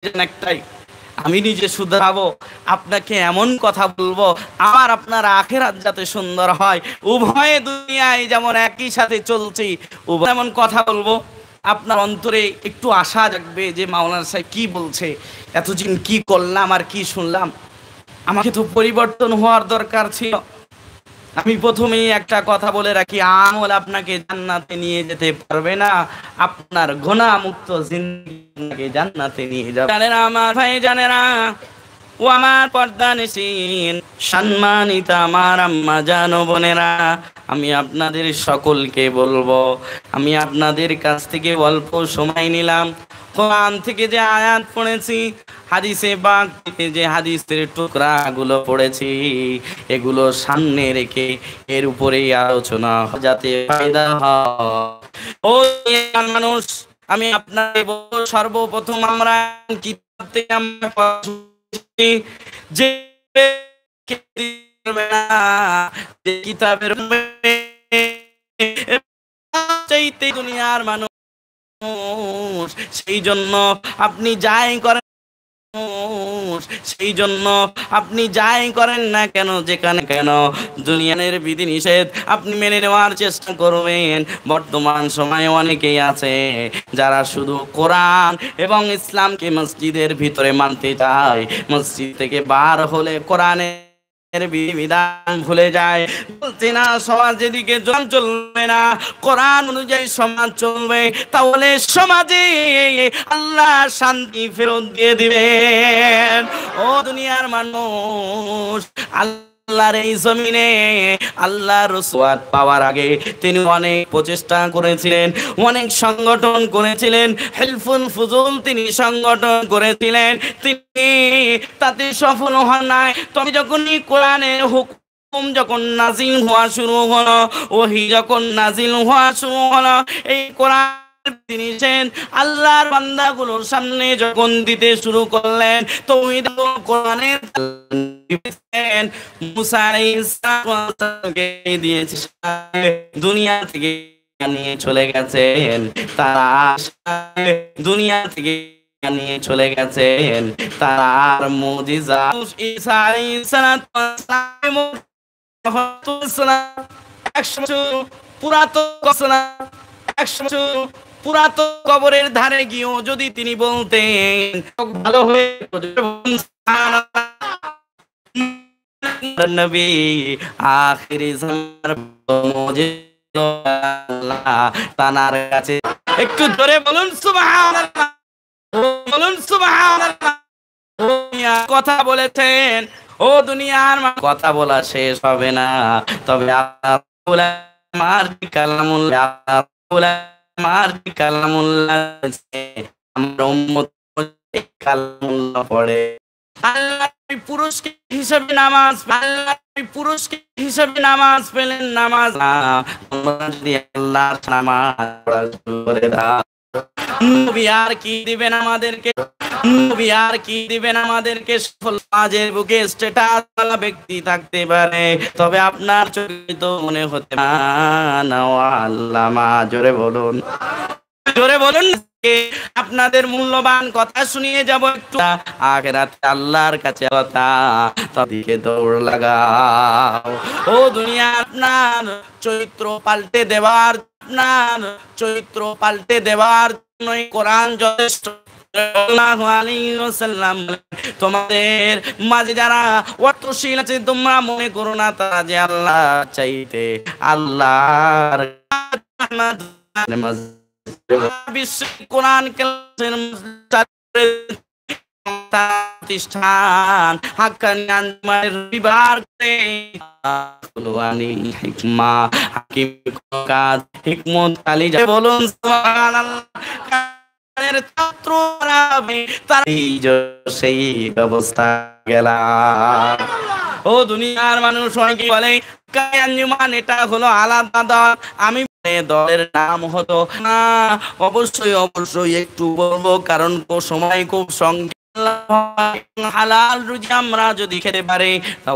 একটাই, আমি নিজে শুধরাবো, আপনাকে এমন কথা বলবো আমার আপনার আখিরাত যাতে সুন্দর হয়। উভয়ে দুনিয়ায় যেমন একই সাথে চলছি, উভয় এমন কথা বলবো আপনার অন্তরে একটু আশা জাগবে যে মাওলানা সাহেব কি বলছে, এতদিন কি করলাম আর কি শুনলাম, আমাকে তো পরিবর্তন হওয়ার দরকার ছিল। আমি প্রথমেই একটা কথা বলে রাখি, আমল আপনাকে জান্নাতে নিয়ে যেতে পারবে না, আপনার গুনাহ মুক্ত জিন্দেগি আপনাকে জান্নাতে নিয়ে যাবে। জানেন আমার ভাই, জানেরা ও আমার পর্দানিসীন সম্মানিত আমার আম্মা জান ও বোনেরা, আমি আপনাদের সকলকে বলবো, আমি আপনাদের কাছ থেকে অল্প সময় নিলাম, কোরআন থেকে যে আয়াত পড়েছি, হাদিসে পাক থেকে যে হাদিসের টুকরাগুলো পড়েছি, এগুলো সামনে রেখে এর উপরেই আলোচনা যাতে ফায়দা হয়। ও মানুষ, আমি আপনাকে বলবো, সর্বপ্রথম আমরা কিতাব থেকে আমরা যে কিতাবের চাইতে দুনিয়ার মানুষ, সেই জন্য আপনি যাই করেন, সেই জন্য আপনি যাই করেন না কেন, যেখানে কেন দুনিয়ার বিধিনিষেধ আপনি মেনে নেওয়ার চেষ্টা করবেন। বর্তমান সময়ে অনেকেই আছে যারা শুধু কোরআন এবং ইসলামকে মসজিদের ভিতরে মানতে চায়, মসজিদ থেকে বার হলে কোরআনের বিধান ভুলে যায়, বলতে না সমাজ যেদিকে চলবে না, কোরআন অনুযায়ী সমাজ চলবে, তাহলে সমাজে আল্লাহ শান্তি ফেরত দিয়ে দিবেন। ও দুনিয়ার মানুষ, আল্লাহর এই জমিনে আল্লাহর রাসূল পাওয়ার আগে তিনি অনেক প্রচেষ্টা করেছিলেন, অনেক সংগঠন করেছিলেন, হিলফুল ফুজুল তিনি সংগঠন করেছিলেন, তিনি তাতে সফল হন নাই। তবে যখনই কোরআনের হুকুম যখন নাজিল হওয়া শুরু হলো, ওহী যখন নাজিল হওয়া শুরু হলো, এই কোরআন তিনি আল্লাহর বান্দাগুলোর সামনে যখন দিতে শুরু করলেন, তৌহিদ কোরআনের মুসা আলাইহিস সালামকে দিয়েছে, দুনিয়া থেকে নিয়ে চলে গেছেন, তারা দুনিয়া থেকে নিয়ে চলে গেছেন, তার মুজিজা ঈসা আলাইহিস সালাম পুরাতন কবরের ধারে গিয়েও যদি তিনি বলতেন ভালো হয়ে নবী আখিরি জামানার মুজিজা তানার কাছে, একটু জোরে বলুন সুবহানাল্লাহ, বলুন সুবহানাল্লাহ। কথা বলেছেন, ও দুনিয়ার কথা বলা শেষ হবে না, তবে আমার কালামুল্লাহ, আমার কালামুল্লাহ আমরা উম্মত কালামুল্লাহ পড়ে আল্লাহ পুরস্কার হিসেবে নামাজ, আল্লাহ পুরস্কার হিসেবে নামাজ পেলেন, নামাজ যদি আল্লাহর নামাজ করে দাও, নবী আর কি দিবেন আমাদেরকে, নবী আর কি দিবেন আমাদেরকে? সমাজের বুকে স্ট্যাটাস ওয়ালা ব্যক্তি থাকতে পারে, তবে আপনার চরিত্র মনে হতে না আল্লামা। জোরে বলুন, জোরে বলুন। আপনাদের মূল্যবান কথা শুনিয়ে যাব একটু, আখিরাতে আল্লাহর কাছে কথা, তাদিকে দৌড় লাগাও। ও দুনিয়া, আপনার চরিত্র পাল্টে দেওয়ার, আপনার চরিত্র পাল্টে দেওয়ার জন্যই কোরআন যথেষ্ট। তোমাদের মাঝে যারা অর্থশীল আছে, তোমরা মনে করো না তারা যে আল্লাহ চাইতে আল্লাহর বিশ্ব কোরআন প্রতিষ্ঠান হাক্কানি আঞ্জুমানের রবিবার হিকমা হাকিম কাজ হিকমত আলী, বলুন সুবহানাল্লাহ। ছাত্ররা সেই অবস্থা গেলাম। ও দুনিয়ার মানুষ অনেকে বলে আঞ্জুমান এটা হলো আলাদা দল, আমি দলের নাম হতো না। অবশ্যই অবশ্যই একটু বলবো, কারণ সময় খুব সংক্ষেপ। হালাল রুজি আমরা যদি খেতে পারি